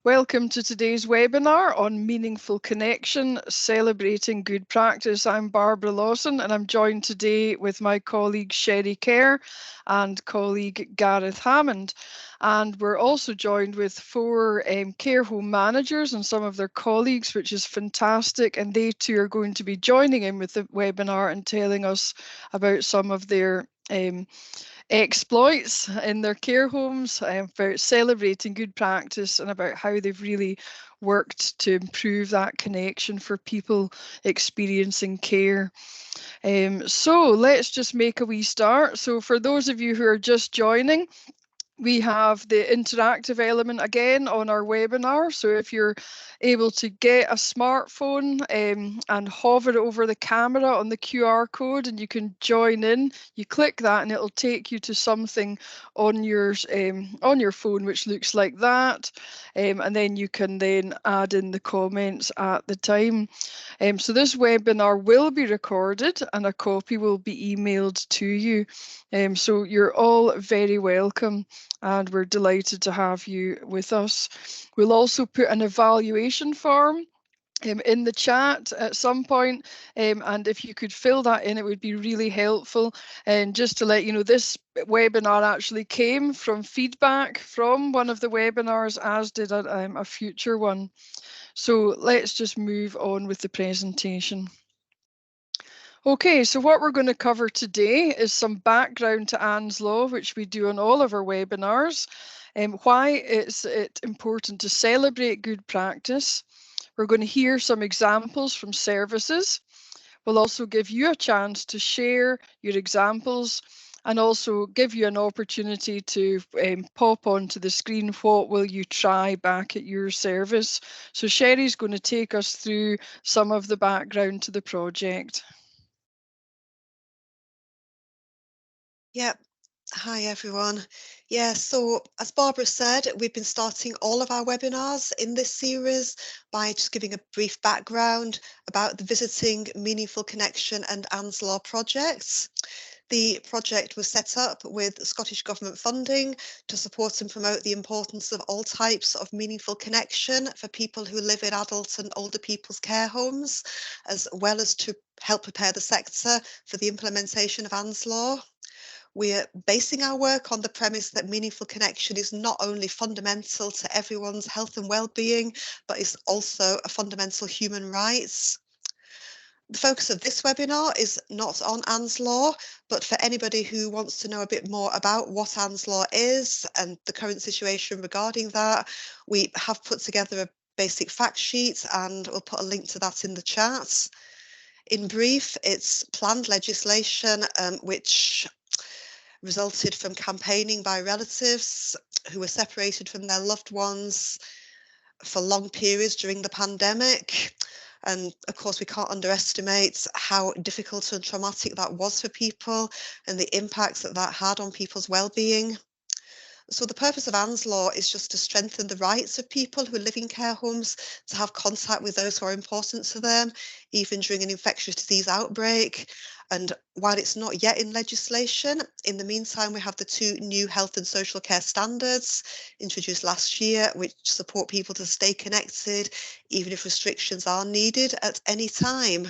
Welcome to today's webinar on Meaningful Connection, Celebrating Good Practice. I'm Barbara Lawson and I'm joined today with my colleague Sherry Kerr and colleague Gareth Hammond. And we're also joined with four care home managers and some of their colleagues, which is fantastic. And they too are going to be joining in with the webinar and telling us about some of their exploits in their care homes, about celebrating good practice and about how they've really worked to improve that connection for people experiencing care. So let's just make a wee start. So for those of you who are just joining, we have the interactive element again on our webinar. So if you're able to get a smartphone and hover it over the camera on the QR code and you can join in, you click that and it'll take you to something on your phone which looks like that. And then you can then add in the comments at the time. So this webinar will be recorded and a copy will be emailed to you. So you're all very welcome and we're delighted to have you with us. We'll also put an evaluation form in the chat at some point, and if you could fill that in, it would be really helpful. And just to let you know, this webinar actually came from feedback from one of the webinars, as did a future one. So let's just move on with the presentation. Okay, so what we're going to cover today is some background to Anne's Law, which we do on all of our webinars, and why it's important to celebrate good practice. We're going to hear some examples from services. We'll also give you a chance to share your examples and also give you an opportunity to pop onto the screen what will you try back at your service. So Sherry's going to take us through some of the background to the project. Yep. Hi, everyone. Yeah, so as Barbara said, we've been starting all of our webinars in this series by just giving a brief background about the Visiting Meaningful Connection and Anne's Law projects. The project was set up with Scottish Government funding to support and promote the importance of all types of meaningful connection for people who live in adult and older people's care homes, as well as to help prepare the sector for the implementation of Anne's Law. We're basing our work on the premise that meaningful connection is not only fundamental to everyone's health and well-being, but is also a fundamental human right. The focus of this webinar is not on Anne's Law, but for anybody who wants to know a bit more about what Anne's Law is and the current situation regarding that, we have put together a basic fact sheet and we'll put a link to that in the chat. In brief, it's planned legislation which resulted from campaigning by relatives who were separated from their loved ones for long periods during the pandemic. And of course, we can't underestimate how difficult and traumatic that was for people and the impacts that that had on people's well-being. So the purpose of Anne's Law is just to strengthen the rights of people who live in care homes to have contact with those who are important to them, even during an infectious disease outbreak. And while it's not yet in legislation, in the meantime, we have the two new health and social care standards introduced last year, which support people to stay connected, even if restrictions are needed at any time.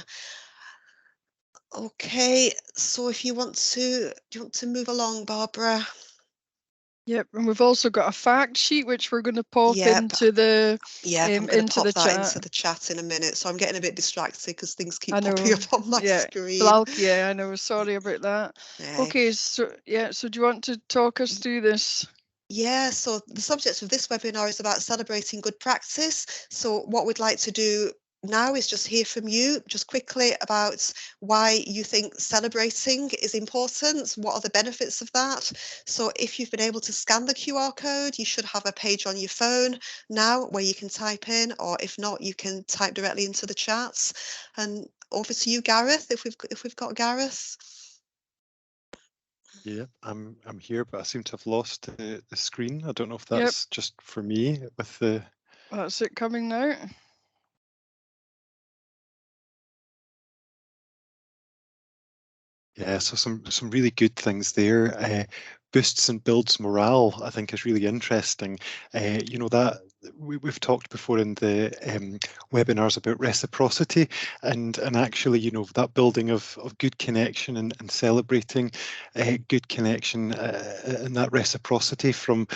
Okay, so if you want to, do you want to move along, Barbara? Yep, and we've also got a fact sheet which we're going to pop into the I'm going to pop that chat. into the chat in a minute. So I'm getting a bit distracted because things keep popping up on my screen. But I know. Sorry about that. Okay, so do you want to talk us through this? Yeah, so the subject of this webinar is about celebrating good practice. So what we'd like to do now is just hear from you just quickly about why you think celebrating is important. What are the benefits of that? So if you've been able to scan the QR code, you should have a page on your phone now where you can type in, or if not, you can type directly into the chats. And over to you, Gareth, if we've got Gareth. Yeah, I'm here, but I seem to have lost the screen. I don't know if that's just for me with the... That's it coming now. Yeah, so some really good things there. boosts and builds morale, I think is really interesting. You know, that we've talked before in the webinars about reciprocity, and actually, you know, that building of good connection and celebrating good connection and that reciprocity from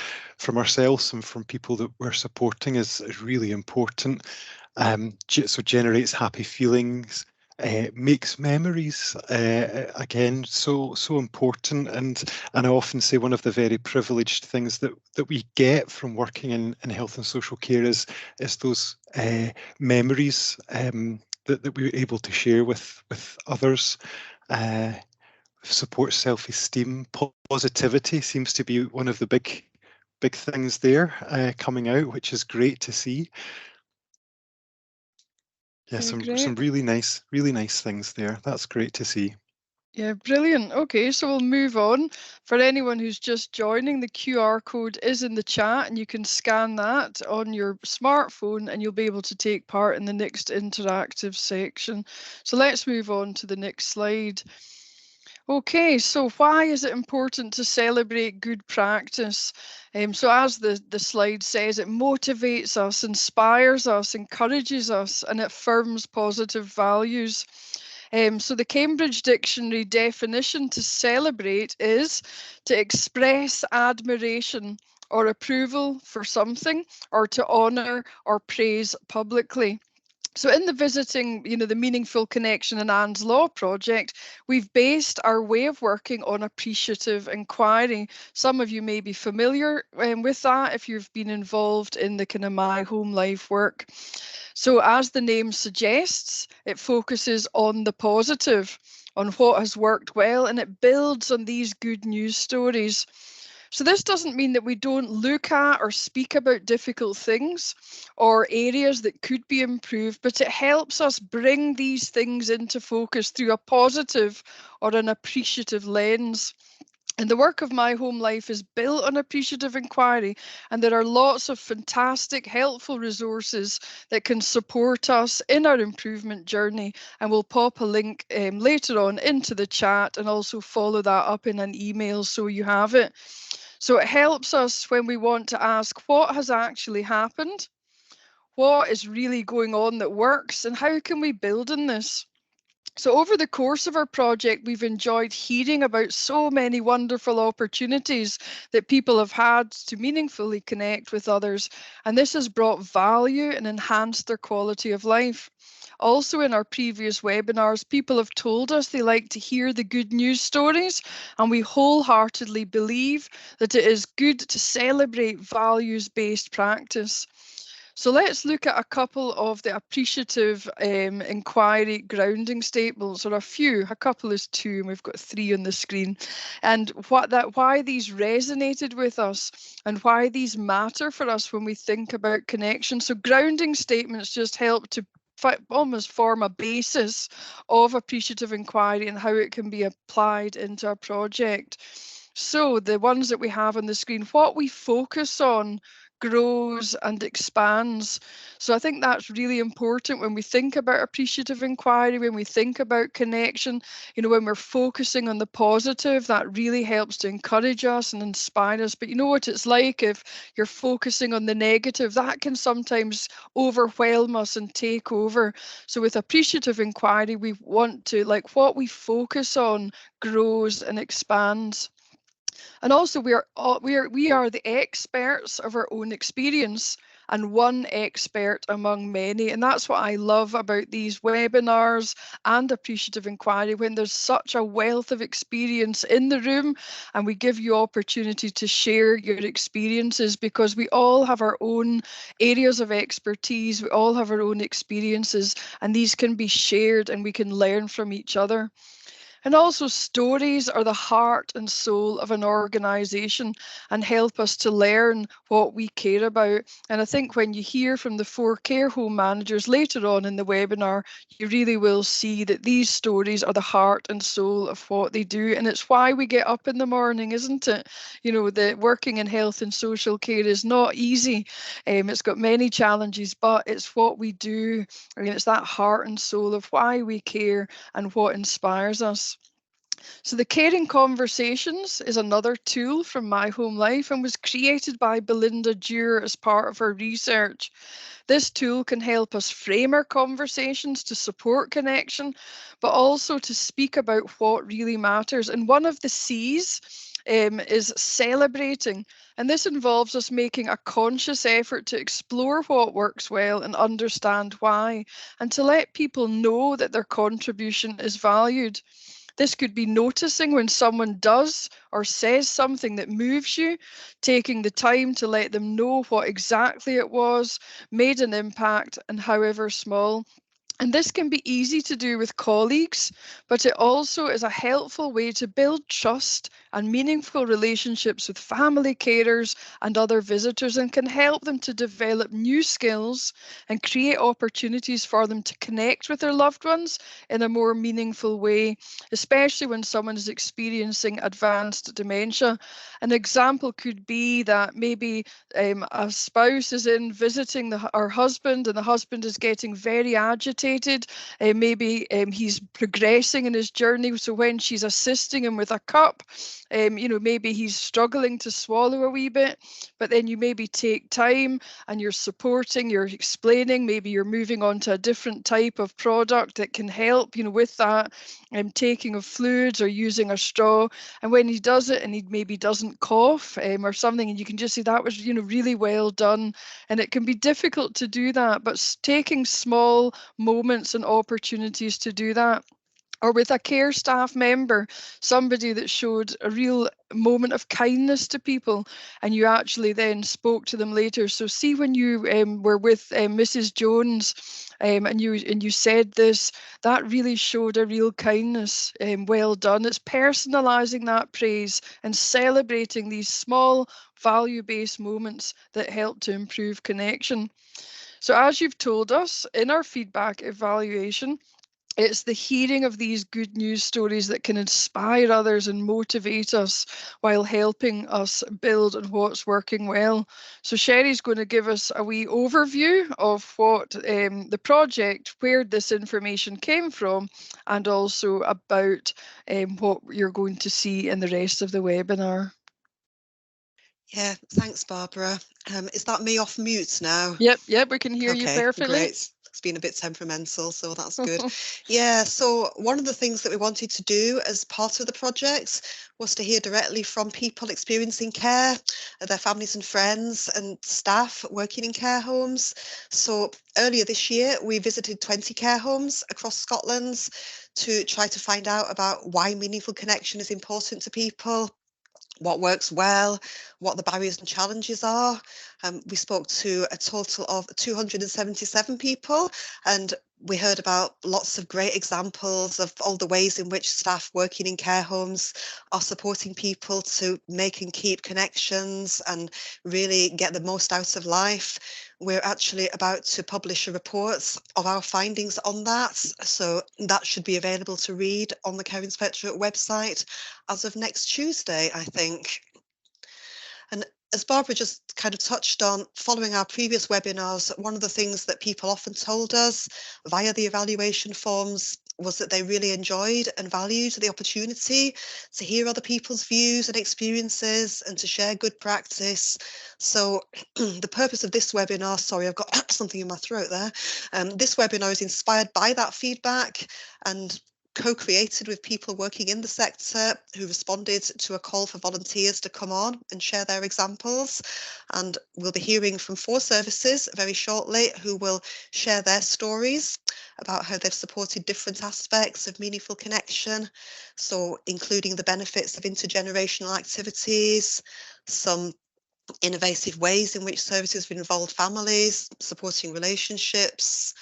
ourselves and from people that we're supporting is really important. So generates happy feelings, makes memories, again, so important. And I often say one of the very privileged things that we get from working in health and social care is those memories that we're able to share with others. Support self-esteem, positivity seems to be one of the big things there coming out, which is great to see. Yeah, some really nice things there. That's great to see. Yeah, brilliant. Okay, so we'll move on. For anyone who's just joining, the QR code is in the chat and you can scan that on your smartphone and you'll be able to take part in the next interactive section. So let's move on to the next slide. Okay, so why is it important to celebrate good practice? So as the slide says, it motivates us, inspires us, encourages us, and it affirms positive values. So the Cambridge Dictionary definition to celebrate is to express admiration or approval for something, or to honour or praise publicly. So in the Visiting, the Meaningful Connection and Anne's Law project, we've based our way of working on appreciative inquiry. Some of you may be familiar with that if you've been involved in the kind of My Home Life work. So as the name suggests, it focuses on the positive, on what has worked well, and it builds on these good news stories. So this doesn't mean that we don't look at or speak about difficult things or areas that could be improved, but it helps us bring these things into focus through a positive or an appreciative lens. And the work of My Home Life is built on appreciative inquiry, and there are lots of fantastic, helpful resources that can support us in our improvement journey. And we'll pop a link later on into the chat and also follow that up in an email so you have it. So it helps us when we want to ask what has actually happened, what is really going on that works, and how can we build on this? So over the course of our project, we've enjoyed hearing about so many wonderful opportunities that people have had to meaningfully connect with others, and this has brought value and enhanced their quality of life. Also, in our previous webinars, people have told us they like to hear the good news stories, and we wholeheartedly believe that it is good to celebrate values-based practice. So let's look at a couple of the appreciative inquiry grounding statements, or a couple is two, and we've got three on the screen, and why these resonated with us and why these matter for us when we think about connection. So grounding statements just help to almost form a basis of appreciative inquiry and how it can be applied into a project. So the ones that we have on the screen, what we focus on grows and expands. So I think that's really important when we think about appreciative inquiry, when we think about connection, when we're focusing on the positive, that really helps to encourage us and inspire us. But you know what it's like if you're focusing on the negative, that can sometimes overwhelm us and take over. So with appreciative inquiry, we want to, what we focus on grows and expands. And also we are the experts of our own experience, and one expert among many. And that's what I love about these webinars and appreciative inquiry, when there's such a wealth of experience in the room and we give you opportunity to share your experiences, because we all have our own areas of expertise, we all have our own experiences, and these can be shared and we can learn from each other. And also, stories are the heart and soul of an organisation and help us to learn what we care about. And I think when you hear from the 4 care home managers later on in the webinar, you really will see that these stories are the heart and soul of what they do. And it's why we get up in the morning, isn't it? The working in health and social care is not easy. It's got many challenges, but it's what we do. I mean, it's that heart and soul of why we care and what inspires us. So the Caring Conversations is another tool from My Home Life and was created by Belinda Dewar as part of her research. This tool can help us frame our conversations to support connection, but also to speak about what really matters. And one of the C's is celebrating. And this involves us making a conscious effort to explore what works well and understand why, and to let people know that their contribution is valued. This could be noticing when someone does or says something that moves you, taking the time to let them know what exactly it was, made an impact, and however small. And this can be easy to do with colleagues, but it also is a helpful way to build trust and meaningful relationships with family carers and other visitors, and can help them to develop new skills and create opportunities for them to connect with their loved ones in a more meaningful way, especially when someone is experiencing advanced dementia. An example could be that maybe a spouse is in visiting our husband, and the husband is getting very agitated. Maybe he's progressing in his journey. So when she's assisting him with a cup, maybe he's struggling to swallow a wee bit, but then you maybe take time and you're supporting, you're explaining, maybe you're moving on to a different type of product that can help, with that taking of fluids or using a straw. And when he does it and he maybe doesn't cough or something, and you can just see that was, really well done. And it can be difficult to do that, but taking small moments and opportunities to do that. Or with a care staff member, somebody that showed a real moment of kindness to people, and you actually then spoke to them later. So see, when you were with Mrs. Jones and you said this, that really showed a real kindness. Well done. It's personalizing that praise and celebrating these small value-based moments that help to improve connection. So as you've told us in our feedback evaluation, it's the hearing of these good news stories that can inspire others and motivate us while helping us build on what's working well. So Sherry's going to give us a wee overview of what the project, where this information came from, and also about what you're going to see in the rest of the webinar. Yeah, thanks, Barbara. Is that me off mute now? Yep, we can hear you Okay, perfectly. great. It's been a bit temperamental, so that's good. Yeah, so one of the things that we wanted to do as part of the project was to hear directly from people experiencing care, their families and friends and staff working in care homes. So earlier this year, we visited 20 care homes across Scotland to try to find out about why meaningful connection is important to people, what works well, what the barriers and challenges are. We spoke to a total of 277 people, and we heard about lots of great examples of all the ways in which staff working in care homes are supporting people to make and keep connections and really get the most out of life. We're actually about to publish a report of our findings on that, so that should be available to read on the Care Inspectorate website as of next Tuesday, I think. And as Barbara just kind of touched on, following our previous webinars, one of the things that people often told us via the evaluation forms was that they really enjoyed and valued the opportunity to hear other people's views and experiences and to share good practice. So the purpose of this webinar, sorry, I've got something in my throat there. This webinar is inspired by that feedback and co-created with people working in the sector who responded to a call for volunteers to come on and share their examples. And we'll be hearing from 4 services very shortly who will share their stories about how they've supported different aspects of meaningful connection. So including the benefits of intergenerational activities, some innovative ways in which services have involved families, supporting relationships,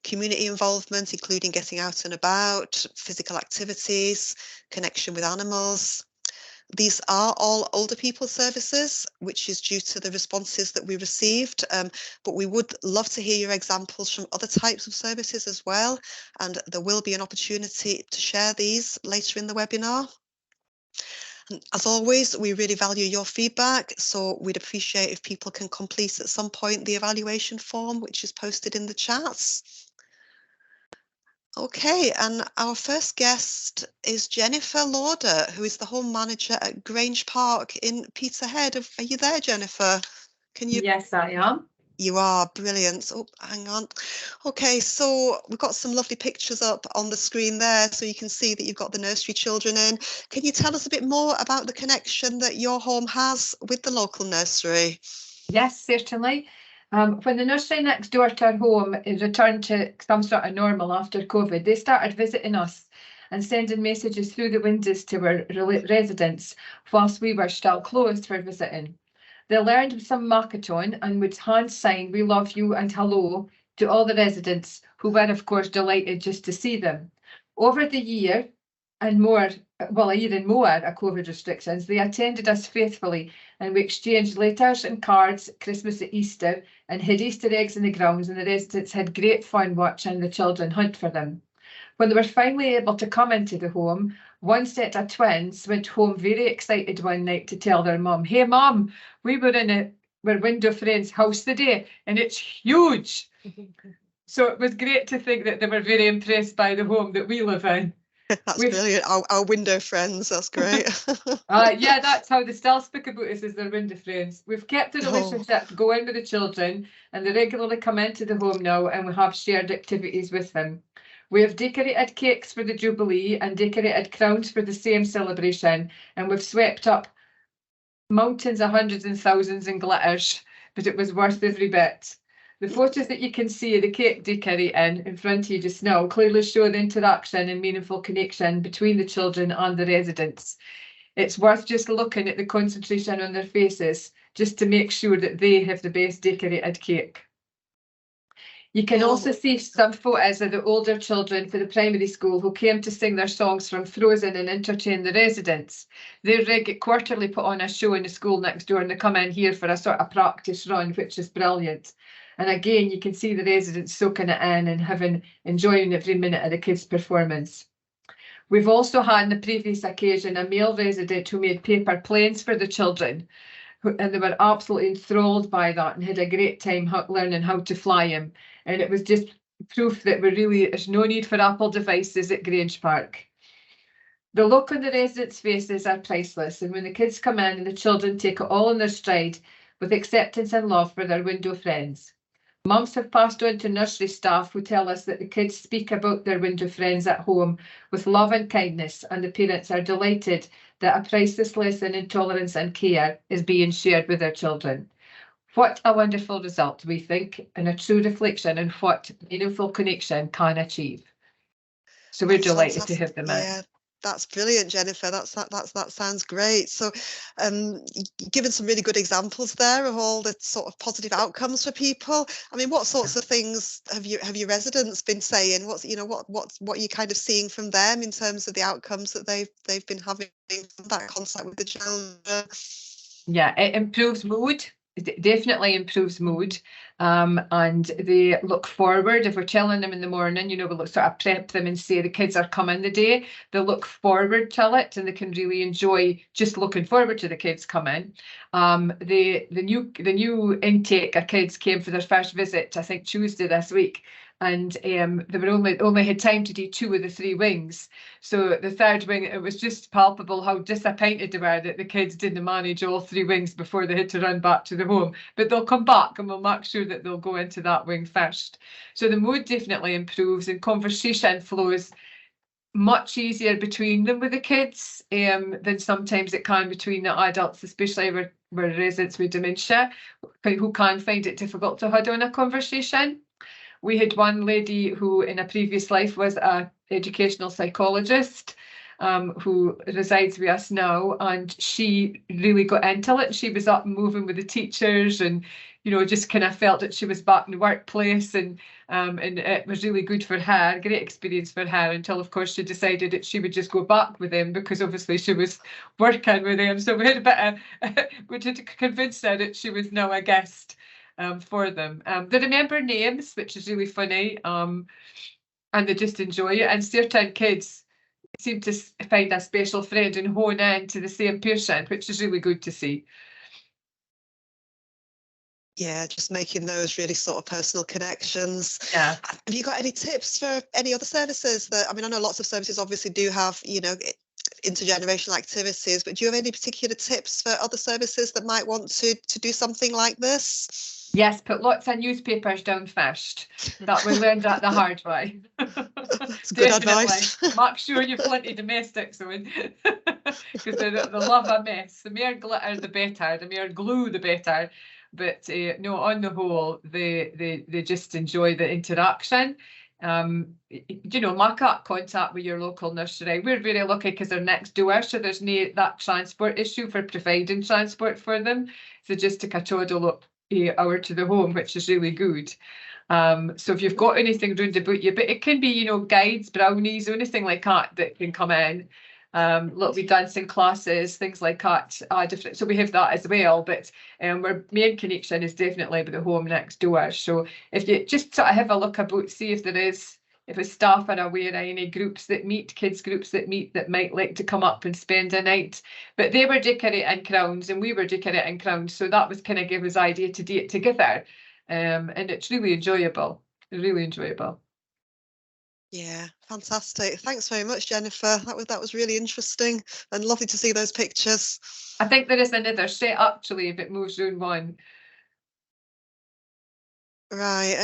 community involvement, including getting out and about, physical activities, connection with animals. These are all older people services, which is due to the responses that we received, but we would love to hear your examples from other types of services as well, and there will be an opportunity to share these later in the webinar. And as always, we really value your feedback, so we'd appreciate if people can complete at some point the evaluation form, which is posted in the chats. Okay, and our first guest is Jennifer Lauder, who is the home manager at Grange Park in Peterhead. Are you there, Jennifer? Can you? Yes, I am. You are brilliant. Oh, hang on. Okay, so we've got some lovely pictures up on the screen there, so you can see that you've got the nursery children in. Can you tell us a bit more about the connection that your home has with the local nursery? Yes, certainly. When the nursery next door to our home returned to some sort of normal after COVID, they started visiting us and sending messages through the windows to our residents whilst we were still closed for visiting. They learned some Makaton and would hand sign "We love you" and "hello" to all the residents, who were of course delighted just to see them. Over the year and more, well, a year and more of COVID restrictions, they attended us faithfully, and we exchanged letters and cards at Christmas and Easter, and hid Easter eggs in the grounds, and the residents had great fun watching the children hunt for them. When they were finally able to come into the home, one set of twins went home very excited one night to tell their mum, "Hey mum, we were in our window friend's house today and it's huge." So it was great to think that they were very impressed by the home that we live in. That's brilliant. Our window friends, that's great. Yeah, that's how they still speak about us, as their window friends. We've kept the relationship going with the children, and they regularly come into the home now, and we have shared activities with them. We have decorated cakes for the Jubilee and decorated crowns for the same celebration, and we've swept up mountains of hundreds and thousands in glitters, but it was worth every bit. The photos that you can see of the cake decorating in front of you just now clearly show the interaction and meaningful connection between the children and the residents. It's worth just looking at the concentration on their faces just to make sure that they have the best decorated cake. You can also see some photos of the older children for the primary school who came to sing their songs from Frozen and entertain the residents. They quarterly put on a show in the school next door, and they come in here for a sort of practice run, which is brilliant. And again, you can see the residents soaking it in and enjoying every minute of the kids' performance. We've also had on the previous occasion a male resident who made paper planes for the children, and they were absolutely enthralled by that and had a great time learning how to fly him. And it was just proof that there's no need for Apple devices at Grange Park. The look on the residents' faces are priceless, and when the kids come in and the children take it all in their stride with acceptance and love for their window friends. Mums have passed on to nursery staff who tell us that the kids speak about their window friends at home with love and kindness, and the parents are delighted that a priceless lesson in tolerance and care is being shared with their children. What a wonderful result, we think, and a true reflection on what meaningful connection can achieve. So we're delighted to have them in. That's brilliant, Jennifer. That sounds great. So, given some really good examples there of all the sort of positive outcomes for people. I mean, what sorts of things have your residents been saying? What are you kind of seeing from them in terms of the outcomes that they've been having from that contact with the children? Yeah, it improves mood. It definitely improves mood, and they look forward. If we're telling them in the morning, we sort of prep them and say the kids are coming the day, they look forward to it, and they can really enjoy just looking forward to the kids coming. The new intake of kids came for their first visit, I think Tuesday this week, and they were only had time to do 2 of the 3 wings. So the 3rd wing, it was just palpable how disappointed they were that the kids didn't manage all 3 wings before they had to run back to the home. But they'll come back, and we'll make sure that they'll go into that wing first. So the mood definitely improves, and conversation flows much easier between them with the kids than sometimes it can between the adults, especially where residents with dementia who can find it difficult to hold on a conversation. We had one lady who in a previous life was an educational psychologist who resides with us now, and she really got into it. She was up and moving with the teachers, and just kind of felt that she was back in the workplace, and it was really good for her, great experience for her, until of course she decided that she would just go back with them because obviously she was working with them. So we had a bit of we had to convince her that she was now a guest for them. They remember names, which is really funny, and they just enjoy it. And certain kids seem to find a special friend and hone in to the same person, which is really good to see. Yeah, just making those really sort of personal connections. Yeah. Have you got any tips for any other services that, I mean, I know lots of services obviously do have, intergenerational activities, but do you have any particular tips for other services that might want to do something like this? Yes, put lots of newspapers down first. That we learned that the hard way. That's good advice. Make sure you've plenty of domestics on, because they love a mess. The more glitter, the better. The more glue, the better. But no, on the whole, they just enjoy the interaction. Mark up contact with your local nursery. We're very lucky because they're next door, so there's no that transport issue for providing transport for them. So just take a toddle up hour to the home, which is really good. So if you've got anything round about you, but it can be, guides, brownies, or anything like that can come in. Little wee dancing classes, things like that, different. So we have that as well, but our main connection is definitely with the home next door. So if you just sort of have a look about, see if if staff are aware of any groups that meet, kids groups that meet, that might like to come up and spend a night. But they were decorating crowns and we were decorating crowns, so that was kind of give us idea to do it together. And it's really enjoyable, really enjoyable. Yeah, fantastic. Thanks very much, Jennifer. That was really interesting and lovely to see those pictures. I think there is another set actually if it moves round one. Right.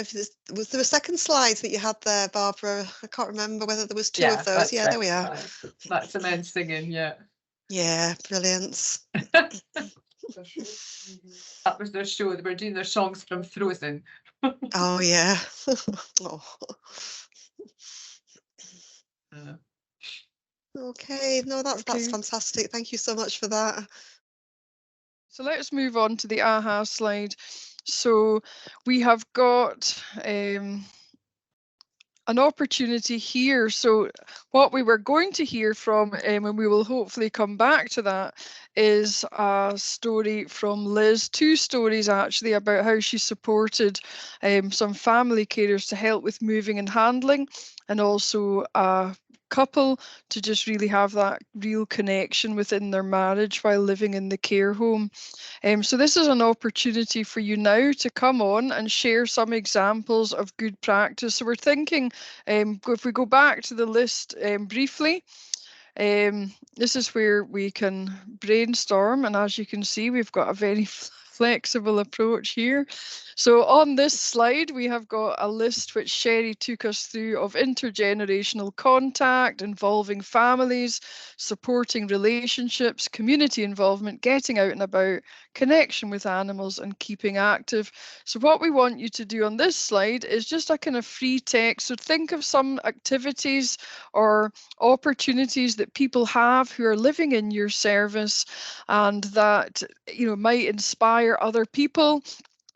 Was there a second slide that you had there, Barbara? I can't remember whether there was two of those. Yeah, there we are. That's the men singing, yeah. Yeah, brilliant. That was their show. They were doing their songs from Frozen. Oh, yeah. Oh. Okay, no, that's fantastic. Thank you so much for that. So let's move on to the AHA slide. So we have got an opportunity here. So what we were going to hear from, and we will hopefully come back to that, is a story from Liz, 2 stories actually, about how she supported some family carers to help with moving and handling, and also a couple to just really have that real connection within their marriage while living in the care home. So this is an opportunity for you now to come on and share some examples of good practice. So we're thinking, if we go back to the list briefly, this is where we can brainstorm, and as you can see, we've got a very flexible approach here. So on this slide, we have got a list which Sherry took us through of intergenerational contact, involving families, supporting relationships, community involvement, getting out and about, connection with animals, and keeping active. So what we want you to do on this slide is just a kind of free text. So think of some activities or opportunities that people have who are living in your service and that might inspire other people.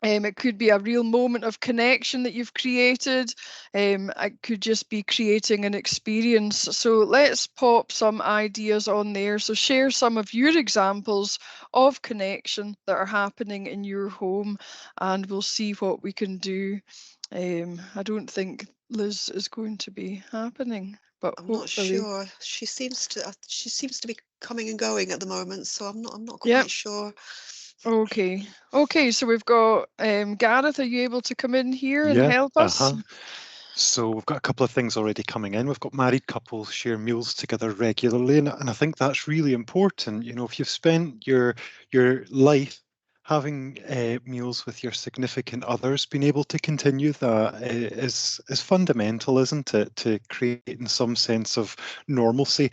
It could be a real moment of connection that you've created. It could just be creating an experience. So let's pop some ideas on there. So share some of your examples of connection that are happening in your home, and we'll see what we can do. I don't think Liz is going to be happening, but I'm not sure. She seems to be coming and going at the moment, so I'm not quite sure. Okay, so we've got Gareth, are you able to come in here and help us? So we've got a couple of things already coming in. We've got married couples share meals together regularly, and I think that's really important. If you've spent your life having meals with your significant others, being able to continue that is fundamental, isn't it, to creating some sense of normalcy.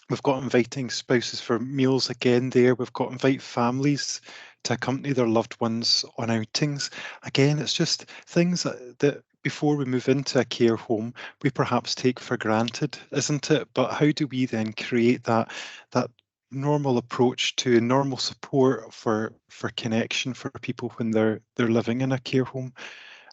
We've got inviting spouses for meals again there. We've got invite families to accompany their loved ones on outings. Again, it's just things that before we move into a care home, we perhaps take for granted, isn't it? But how do we then create that normal approach to normal support for connection for people when they're living in a care home?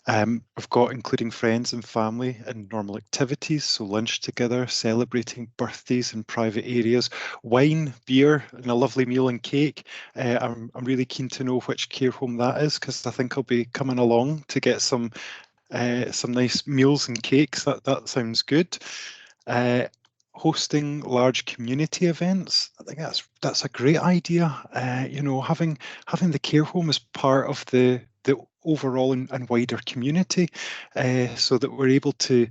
We've got including friends and family and normal activities, so lunch together, celebrating birthdays in private areas, wine, beer, and a lovely meal and cake. I'm really keen to know which care home that is, because I think I'll be coming along to get some nice meals and cakes. That sounds good. hosting large community events. I think that's a great idea. You know, having the care home as part of the overall and wider community, so that we're able to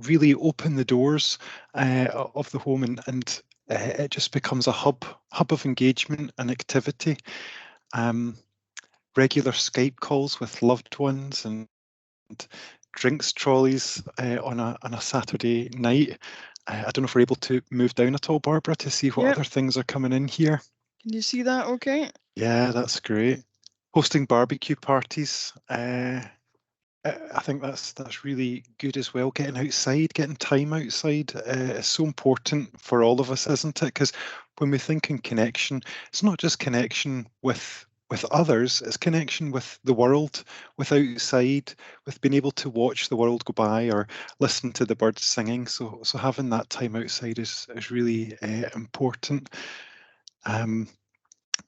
really open the doors of the home, and it just becomes a hub of engagement and activity. Regular Skype calls with loved ones and drinks trolleys on a Saturday night. I don't know if we're able to move down at all, Barbara, to see what other things are coming in here. Can you see that okay? Yeah, that's great. Hosting barbecue parties. I think that's really good as well. Getting outside, getting time outside is so important for all of us, isn't it? Because when we think in connection, it's not just connection with others, it's connection with the world, with outside, with being able to watch the world go by or listen to the birds singing. So having that time outside is really important.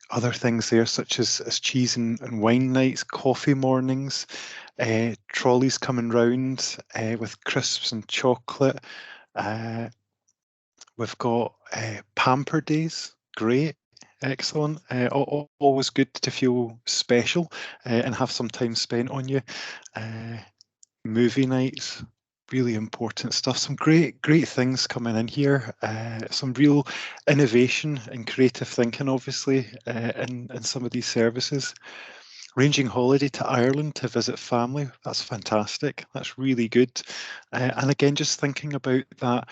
Other things there, such as cheese and wine nights, coffee mornings, trolleys coming round with crisps and chocolate. We've got pamper days, great, excellent. Always good to feel special and have some time spent on you. Movie nights, really important stuff. Some great things coming in here. Some real innovation and creative thinking, obviously, in some of these services. Arranging holiday to Ireland to visit family, that's fantastic. That's really good. And again, just thinking about that,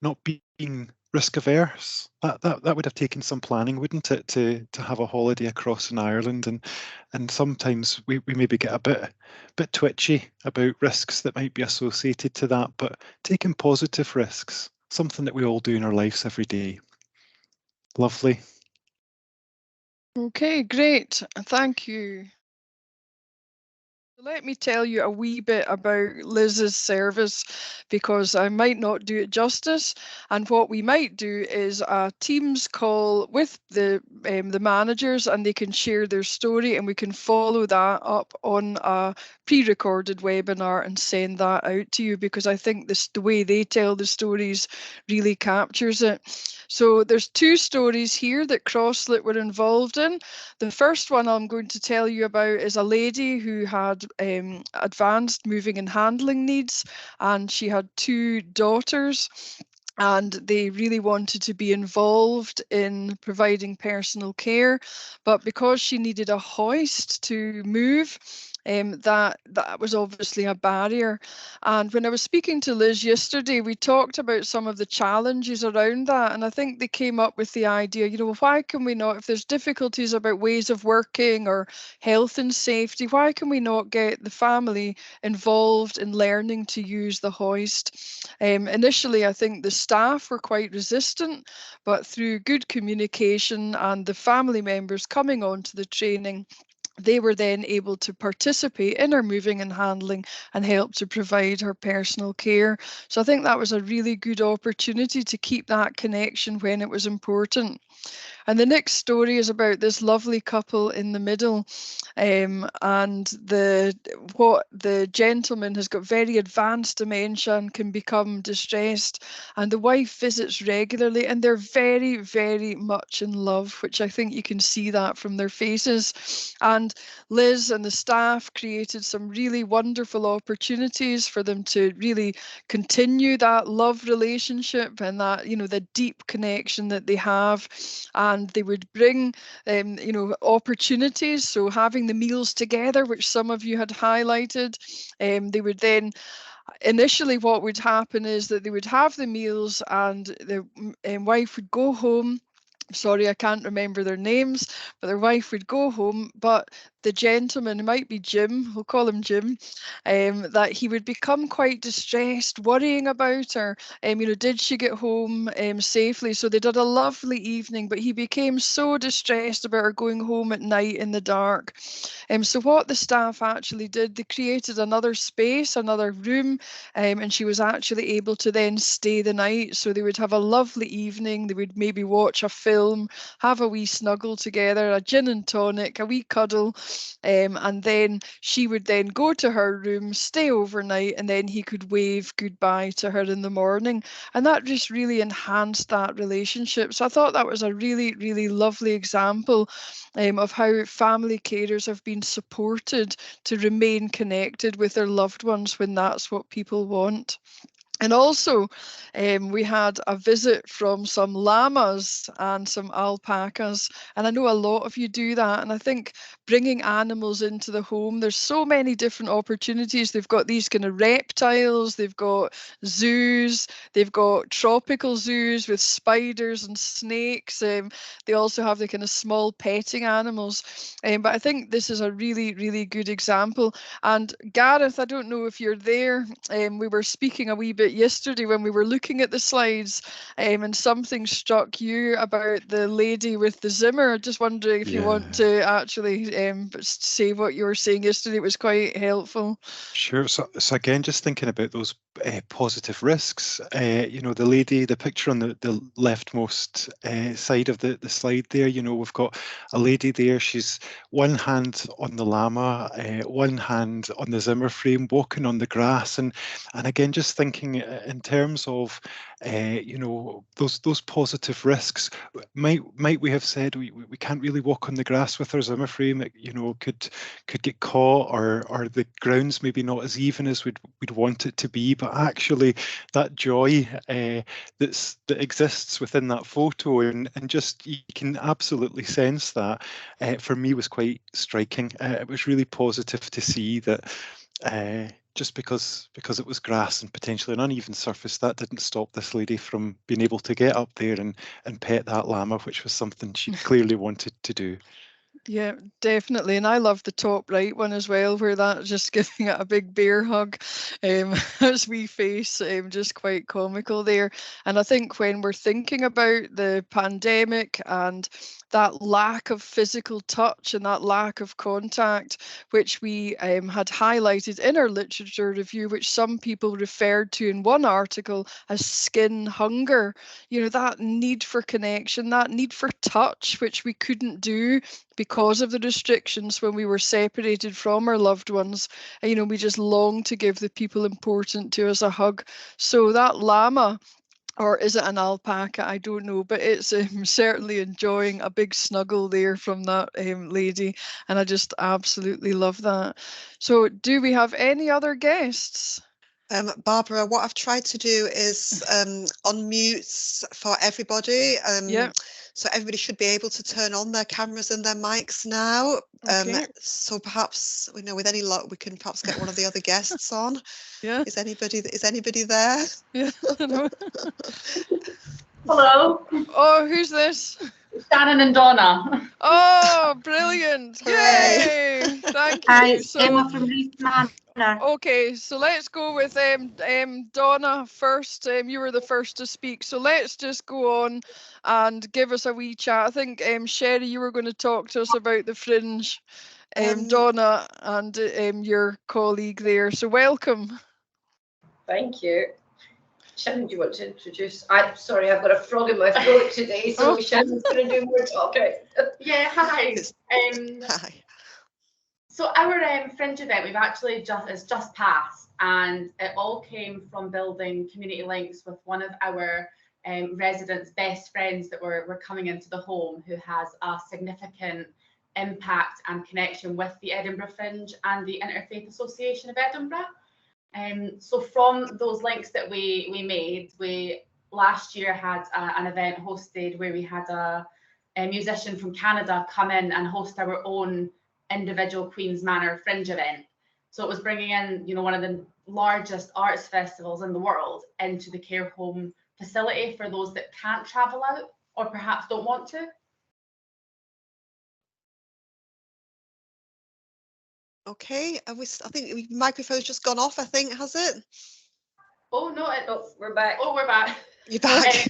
not being risk averse. That would have taken some planning, wouldn't it, to have a holiday across in Ireland, and sometimes we maybe get a bit twitchy about risks that might be associated to that, but taking positive risks, something that we all do in our lives every day. Lovely. Okay, great. Thank you. Let me tell you a wee bit about Liz's service, because I might not do it justice. And what we might do is a Teams call with the managers, and they can share their story, and we can follow that up on a pre-recorded webinar and send that out to you, because I think the way they tell the stories really captures it. So there's 2 stories here that CrossLit were involved in. The first one I'm going to tell you about is a lady who had advanced moving and handling needs, and she had 2 daughters, and they really wanted to be involved in providing personal care, but because she needed a hoist to move, that was obviously a barrier. And when I was speaking to Liz yesterday, we talked about some of the challenges around that, and I think they came up with the idea, you know, why can we not, if there's difficulties about ways of working or health and safety, why can we not get the family involved in learning to use the hoist? Initially, I think the staff were quite resistant, but through good communication and the family members coming on to the training, they were then able to participate in her moving and handling and help to provide her personal care. So I think that was a really good opportunity to keep that connection when it was important. And the next story is about this lovely couple in the middle, and the gentleman has got very advanced dementia and can become distressed, and the wife visits regularly, and they're very, very much in love, which I think you can see that from their faces. And Liz and the staff created some really wonderful opportunities for them to really continue that love relationship and that, you know, the deep connection that they have. And they would bring, you know, opportunities. So having the meals together, which some of you had highlighted, they would then, initially what would happen is that they would have the meals, and the wife would go home. Sorry, I can't remember their names, but their wife would go home, but the gentleman, it might be Jim, we'll call him Jim, that he would become quite distressed, worrying about her. You know, did she get home safely? So they did a lovely evening, but he became so distressed about her going home at night in the dark. So what the staff actually did, they created another space, another room, and she was actually able to then stay the night. So they would have a lovely evening. They would maybe watch a film, have a wee snuggle together, a gin and tonic, a wee cuddle, and then she would then go to her room, stay overnight, and then he could wave goodbye to her in the morning. And that just really enhanced that relationship. So I thought that was a really, really lovely example of how family carers have been supported to remain connected with their loved ones when that's what people want. And also, we had a visit from some llamas and some alpacas. And I know a lot of you do that. And I think bringing animals into the home, there's so many different opportunities. They've got these kind of reptiles, they've got zoos, they've got tropical zoos with spiders and snakes. They also have the kind of small petting animals. But I think this is a really, really good example. And Gareth, I don't know if you're there. We were speaking a wee bit yesterday when we were looking at the slides, and something struck you about the lady with the Zimmer. Just wondering if you want to actually say what you were saying yesterday. It was quite helpful. Sure. So again, just thinking about those positive risks, you know, the lady, the picture on the leftmost side of the slide there, you know, we've got a lady there. She's one hand on the llama, one hand on the Zimmer frame, walking on the grass. And again, just thinking in terms of, you know, those positive risks, might we have said we can't really walk on the grass with our Zimmer frame? It, you know, could get caught, or the ground's maybe not as even as we'd want it to be. But actually, that joy that exists within that photo, and just you can absolutely sense that. For me, was quite striking. It was really positive to see that. Just because it was grass and potentially an uneven surface, that didn't stop this lady from being able to get up there and pet that llama, which was something she clearly wanted to do. Yeah, definitely. And I love the top right one as well, where that's just giving it a big bear hug. As we face, just quite comical there. And I think when we're thinking about the pandemic and that lack of physical touch and that lack of contact, which we had highlighted in our literature review, which some people referred to in one article as skin hunger, you know, that need for connection, that need for touch, which we couldn't do because of the restrictions when we were separated from our loved ones. And, you know, we just long to give the people important to us a hug. So that llama, or is it an alpaca? I don't know, but it's certainly enjoying a big snuggle there from that lady. And I just absolutely love that. So do we have any other guests? Barbara, what I've tried to do is unmute for everybody. Yeah. So everybody should be able to turn on their cameras and their mics now. Okay. So perhaps, you know, with any luck, we can perhaps get one of the other guests on. Yeah. Is anybody there? Yeah. Hello. Oh, who's this? Shannon and Donna. Oh, brilliant. Yay. Thank you. Hi, it's So, Emma from Reef Manor. okay, so let's go with Donna first. You were the first to speak, so let's just go on and give us a wee chat. I think Sherry, you were going to talk to us about the Fringe, Donna and your colleague there. So welcome. Thank you. Shannon, do you want to introduce? I'm sorry, I've got a frog in my throat today, so Shannon's going to do more talking. Yeah, hi. Hi. So our Fringe event, it's just passed, and it all came from building community links with one of our residents' best friends that were coming into the home, who has a significant impact and connection with the Edinburgh Fringe and the Interfaith Association of Edinburgh. So from those links that we made, we last year had an event hosted where we had a musician from Canada come in and host our own individual Queen's Manor Fringe event. So it was bringing in, you know, one of the largest arts festivals in the world into the care home facility for those that can't travel out or perhaps don't want to. Okay, I think the microphone's just gone off, I think, has it? Oh no, we're back. Oh, we're back. You're back.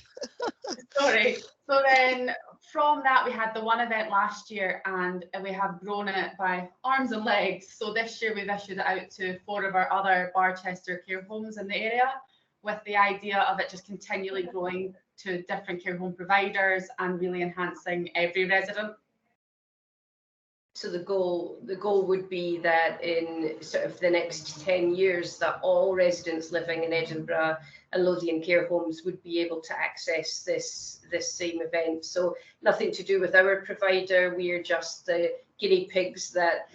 Sorry. So then from that, we had the one event last year, and we have grown it by arms and legs. So this year we've issued it out to 4 of our other Barchester care homes in the area, with the idea of it just continually growing to different care home providers and really enhancing every resident. So the goal would be that in sort of the next 10 years that all residents living in Edinburgh and Lothian care homes would be able to access this same event. So nothing to do with our provider. We are just the guinea pigs that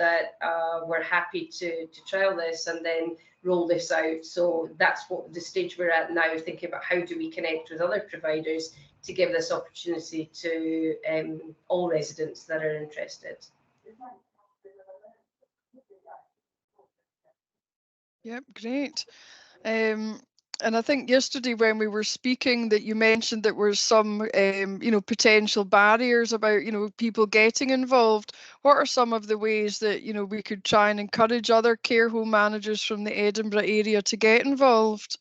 were happy to trial this and then roll this out. So that's what the stage we're at now, thinking about how do we connect with other providers to give this opportunity to all residents that are interested. Yep, great. And I think yesterday when we were speaking that you mentioned that were some, potential barriers about, people getting involved. What are some of the ways that, we could try and encourage other care home managers from the Edinburgh area to get involved?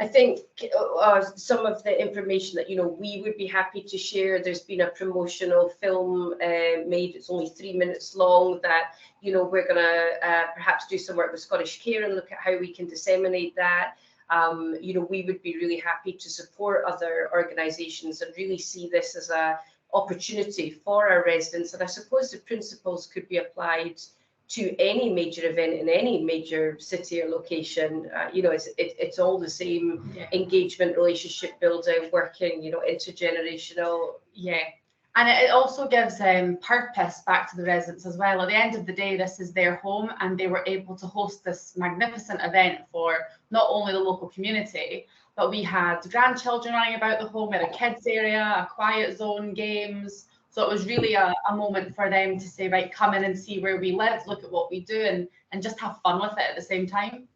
I think some of the information that we would be happy to share. There's been a promotional film made. It's only 3 minutes long. That we're going to perhaps do some work with Scottish Care and look at how we can disseminate that. We would be really happy to support other organisations and really see this as a opportunity for our residents. And I suppose the principles could be applied to any major event in any major city or location. It's all the same. Yeah. Engagement, relationship building, working, intergenerational. Yeah. And it also gives purpose back to the residents as well. At the end of the day, this is their home, and they were able to host this magnificent event for not only the local community, but we had grandchildren running about the home, we had a kids area, a quiet zone, games. So it was really a moment for them to say, right, come in and see where we live, look at what we do, and just have fun with it at the same time.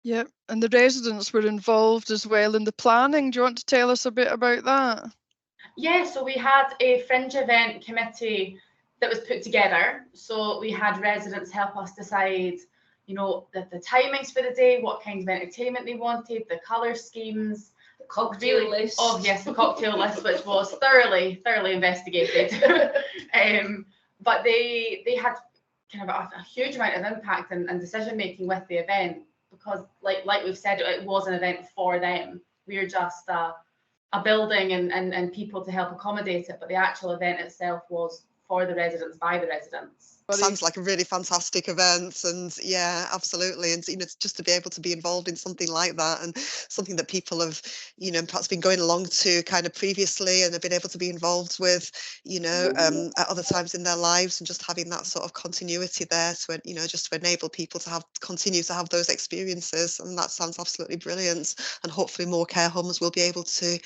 Yep, and the residents were involved as well in the planning. Do you want to tell us a bit about that? Yeah, so we had a fringe event committee that was put together. So we had residents help us decide, the timings for the day, what kind of entertainment they wanted, the colour schemes. Cocktail list. Oh yes, the cocktail list, which was thoroughly investigated. But they had kind of a huge amount of impact and decision making with the event, because like we've said, it was an event for them. We are just a building and people to help accommodate it, but the actual event itself was for the residents, by the residents. Sounds like a really fantastic event, and yeah, absolutely. And just to be able to be involved in something like that, and something that people have perhaps been going along to kind of previously and have been able to be involved with at other times in their lives, and just having that sort of continuity there to just to enable people to continue to have those experiences. And that sounds absolutely brilliant, and hopefully more care homes will be able to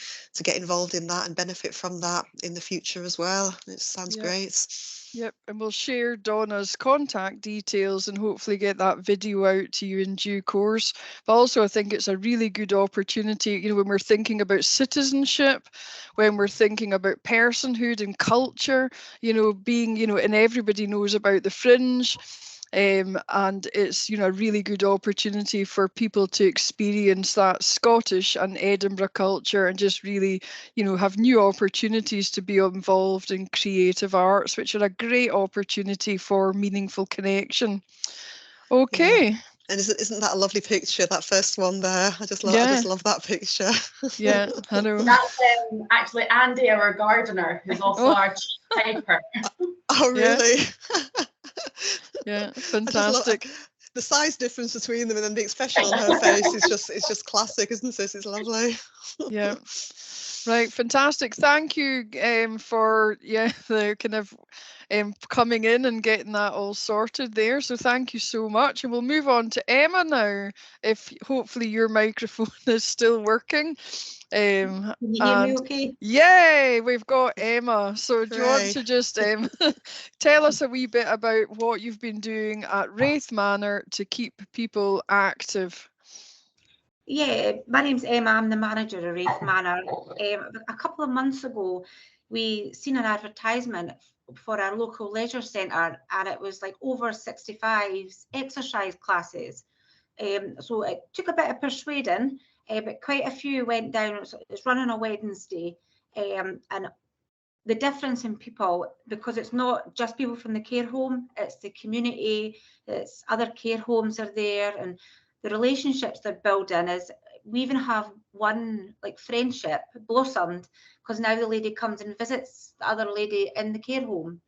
get involved in that and benefit from that in the future as well. It sounds great. Yep, and we'll share Donna's contact details and hopefully get that video out to you in due course. But also I think it's a really good opportunity, when we're thinking about citizenship, when we're thinking about personhood and culture, being, and everybody knows about the Fringe. And it's a really good opportunity for people to experience that Scottish and Edinburgh culture, and just really have new opportunities to be involved in creative arts, which are a great opportunity for meaningful connection. Okay. Yeah. And isn't that a lovely picture, that first one there? I just love that picture. Yeah, I know. That's actually Andy, our gardener, who's also our chief typer. Oh, really? Yeah, fantastic. The size difference between them and then the expression on her face is just classic, isn't it? It's lovely. Yeah. Right, fantastic. Thank you for the kind of coming in and getting that all sorted there. So thank you so much. And we'll move on to Emma now, if hopefully your microphone is still working. Can you hear me okay? Yay, we've got Emma. So do you want to just tell us a wee bit about what you've been doing at Raith Manor to keep people active? Yeah, my name's Emma. I'm the manager of Raith Manor. A couple of months ago, we seen an advertisement for our local leisure centre, and it was like over 65s exercise classes. So it took a bit of persuading, but quite a few went down. It's running on Wednesday, and the difference in people, because it's not just people from the care home, it's the community, it's other care homes are there, and the relationships they're building is, we even have one like friendship blossomed because now the lady comes and visits the other lady in the care home.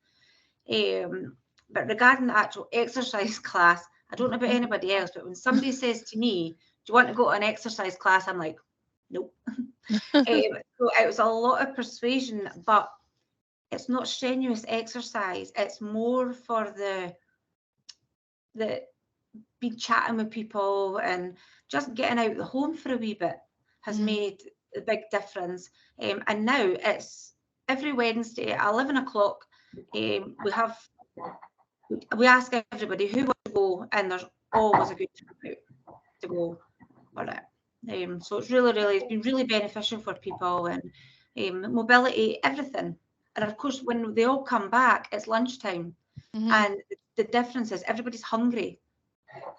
But regarding the actual exercise class, I don't know about anybody else, but when somebody says to me, do you want to go to an exercise class? I'm like, nope. So it was a lot of persuasion, but it's not strenuous exercise. It's more for the being chatting with people and just getting out of the home for a wee bit has made a big difference. And now it's every Wednesday at 11 o'clock. We ask everybody who wants to go, and there's always a good turnout to go for it. So it's been really beneficial for people, and mobility, everything. And of course, when they all come back, it's lunchtime, and the difference is everybody's hungry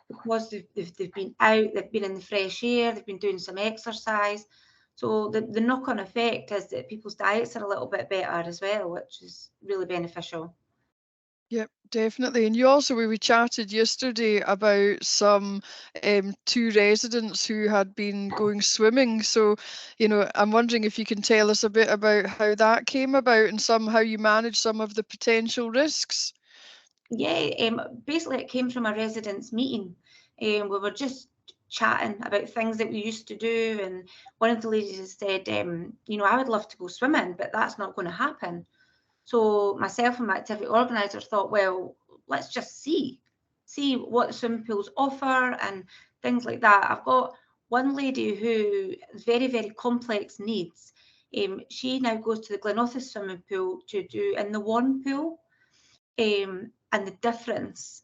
because they've been out, they've been in the fresh air, they've been doing some exercise. So the knock-on effect is that people's diets are a little bit better as well, which is really beneficial. Yep, definitely. And you also, we chatted yesterday about some 2 residents who had been going swimming. So, I'm wondering if you can tell us a bit about how that came about and how you manage some of the potential risks. Yeah, basically it came from a residents' meeting. We were just chatting about things that we used to do, and one of the ladies said, I would love to go swimming, but that's not going to happen. So myself and my activity organizer thought, well, let's just see what the swimming pools offer and things like that. I've got one lady who has very, very complex needs. She now goes to the Glenothes swimming pool to do in the warm pool. And the difference,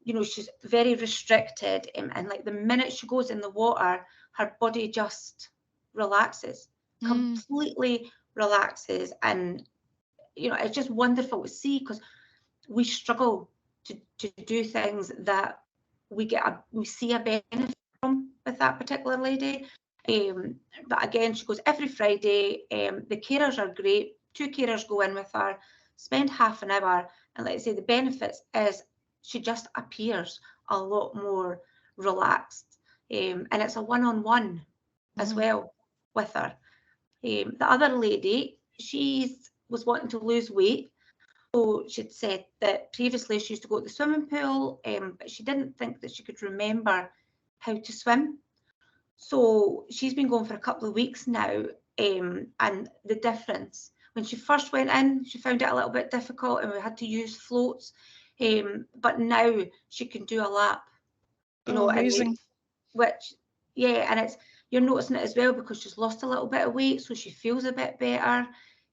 she's very restricted, and like the minute she goes in the water, her body just relaxes, completely relaxes. And it's just wonderful to see, because we struggle to do things that we see a benefit from with that particular lady. But again, she goes every Friday. The carers are great. 2 carers go in with her, spend half an hour, and like I say, the benefits is she just appears a lot more relaxed. And it's a one-on-one as well with her. The other lady, she was wanting to lose weight. So she'd said that previously she used to go to the swimming pool, but she didn't think that she could remember how to swim. So she's been going for a couple of weeks now, and the difference, when she first went in, she found it a little bit difficult and we had to use floats, but now she can do a lap. Amazing. And you're noticing it as well because she's lost a little bit of weight, so she feels a bit better.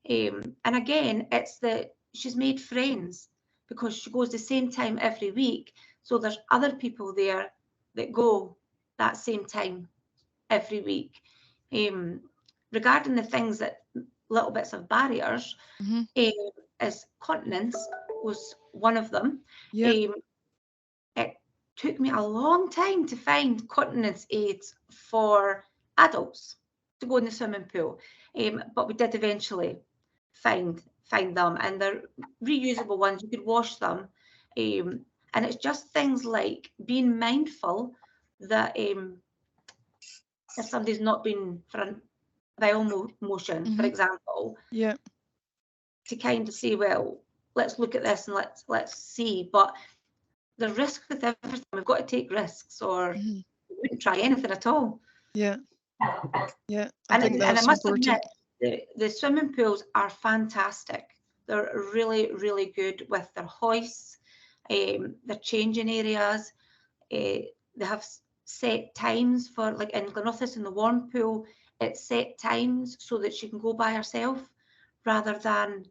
And again, it's that she's made friends because she goes the same time every week. So there's other people there that go that same time every week. Regarding the things that little bits of barriers, is continence was one of them. It took me a long time to find continence aids for adults to go in the swimming pool, but we did eventually find them, and they're reusable ones. You could wash them, and it's just things like being mindful that if somebody's not been for a bowel motion, for example, to kind of say, well, let's look at this and let's see. But the risk with everything, we've got to take risks, or we wouldn't try anything at all. I think I that's must important. admit, the swimming pools are fantastic. They're really, really good with their hoists, their changing areas. They have set times for, like in Glenothes in the warm pool, it's set times so that she can go by herself rather than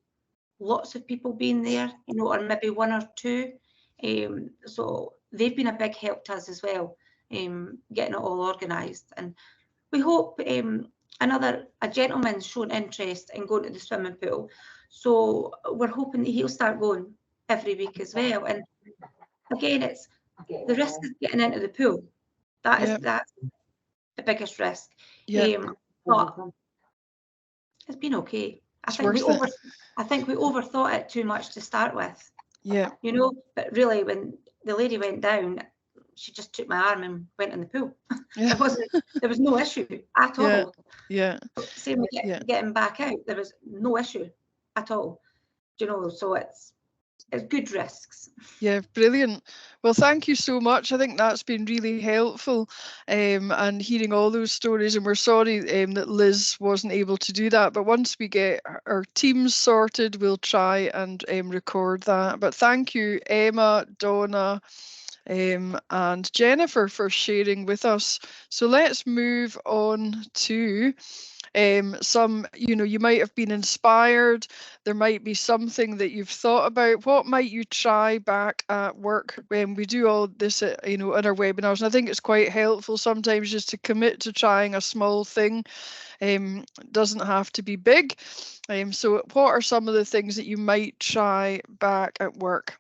lots of people being there, or maybe 1 or 2. So they've been a big help to us as well, getting it all organised. And we hope a gentleman's shown interest in going to the swimming pool. So we're hoping that he'll start going every week as well. And again, it's the risk is getting into the pool. That's the biggest risk. But it's been okay. I think we overthought it too much to start with. But really, when the lady went down, she just took my arm and went in the pool. There was no issue at all. Same with getting back out. There was no issue at all. So good risks. Yeah, brilliant. Well, thank you so much. I think that's been really helpful, and hearing all those stories. And we're sorry that Liz wasn't able to do that. But once we get our teams sorted, we'll try and record that. But thank you, Emma, Donna, and Jennifer, for sharing with us. So let's move on to some, you might have been inspired. There might be something that you've thought about. What might you try back at work when we do all this, in our webinars? And I think it's quite helpful sometimes just to commit to trying a small thing. Doesn't have to be big. So what are some of the things that you might try back at work?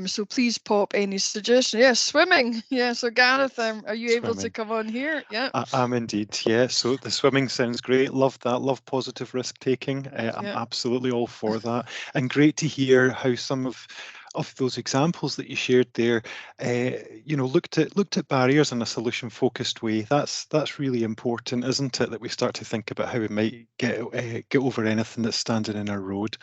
So please pop any suggestion. Yes, swimming. Yeah, so Gareth, are you able to come on here? Yeah. I'm indeed, yeah. So the swimming sounds great. Love that. Love positive risk taking. I'm absolutely all for that. And great to hear how some of those examples that you shared there, looked at barriers in a solution focused way. That's really important, isn't it? That we start to think about how we might get over anything that's standing in our road.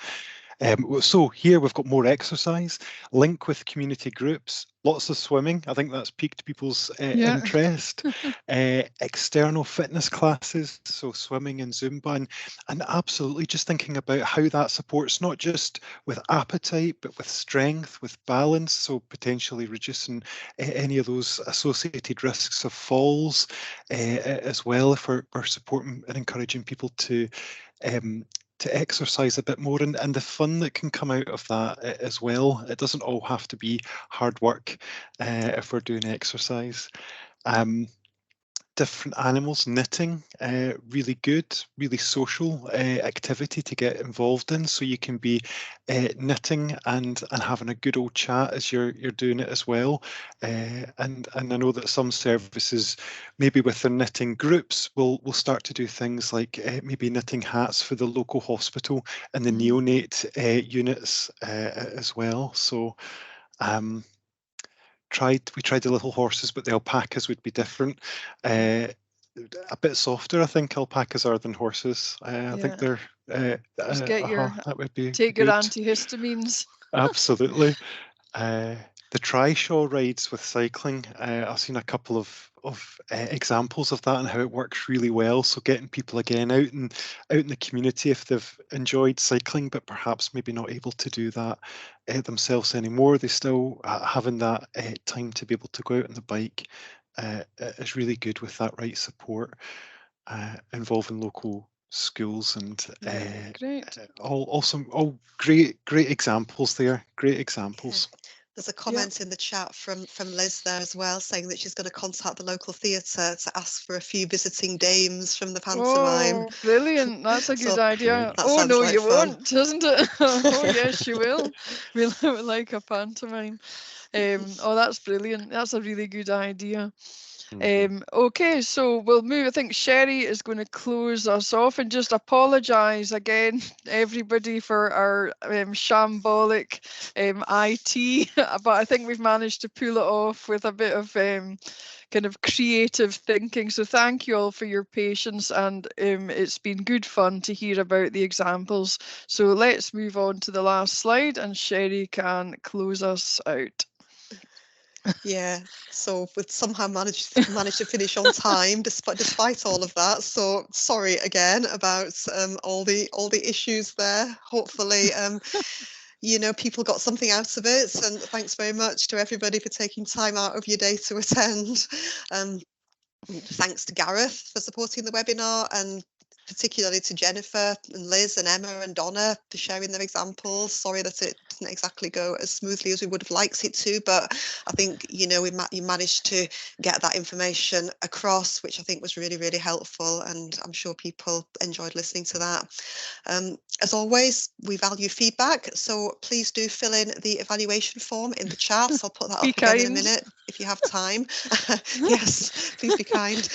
So here we've got more exercise, link with community groups, lots of swimming. I think that's piqued people's interest. External fitness classes, so swimming and Zumba, and absolutely just thinking about how that supports not just with appetite, but with strength, with balance, so potentially reducing any of those associated risks of falls as well, if we're supporting and encouraging people to exercise a bit more, and the fun that can come out of that as well. It doesn't all have to be hard work if we're doing exercise. Different animals, knitting, really good, really social activity to get involved in. So you can be knitting and having a good old chat as you're doing it as well. And I know that some services, maybe with their knitting groups, will start to do things like maybe knitting hats for the local hospital and the neonate units as well. So we tried the little horses, but the alpacas would be different. A bit softer, I think, alpacas are than horses. I think they're just get your that would be take good. your antihistamines. Absolutely. The trishaw rides with cycling, I've seen a couple of examples of that and how it works really well. So getting people again out in the community if they've enjoyed cycling, but perhaps maybe not able to do that themselves anymore, they still having that time to be able to go out on the bike is really good with that right support, involving local schools and all great examples there. Great examples. Yeah. There's a comment in the chat from Liz there as well, saying that she's going to contact the local theatre to ask for a few visiting dames from the pantomime. Oh, brilliant. That's a good idea. Oh, no, like you fun. won't, isn't it? Oh, yes, you will. We'll like a pantomime. Oh, that's brilliant. That's a really good idea. Okay, so we'll move. I think Sherry is going to close us off, and just apologise again, everybody, for our shambolic IT, but I think we've managed to pull it off with a bit of kind of creative thinking. So thank you all for your patience, and it's been good fun to hear about the examples. So let's move on to the last slide, and Sherry can close us out. Yeah, so we've somehow managed to finish on time despite all of that. So sorry again about all the issues there. Hopefully, people got something out of it. And thanks very much to everybody for taking time out of your day to attend. Thanks to Gareth for supporting the webinar, and particularly to Jennifer and Liz and Emma and Donna for sharing their examples. Sorry that it didn't exactly go as smoothly as we would have liked it to, but I think, you managed to get that information across, which I think was really, really helpful, and I'm sure people enjoyed listening to that. As always, we value feedback, so please do fill in the evaluation form in the chat. I'll put that up again in a minute if you have time. Yes, please be kind.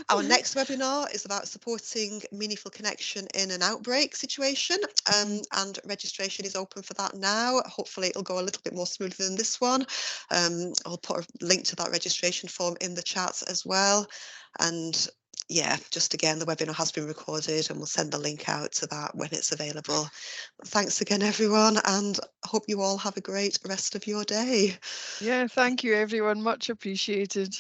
Our next webinar is about supporting meaningful connection in an outbreak situation, and registration is open for that now. Hopefully it'll go a little bit more smoothly than this one. I'll put a link to that registration form in the chat as well. And yeah, just again, the webinar has been recorded and we'll send the link out to that when it's available. Thanks again, everyone, and I hope you all have a great rest of your day. Yeah, thank you, everyone. Much appreciated.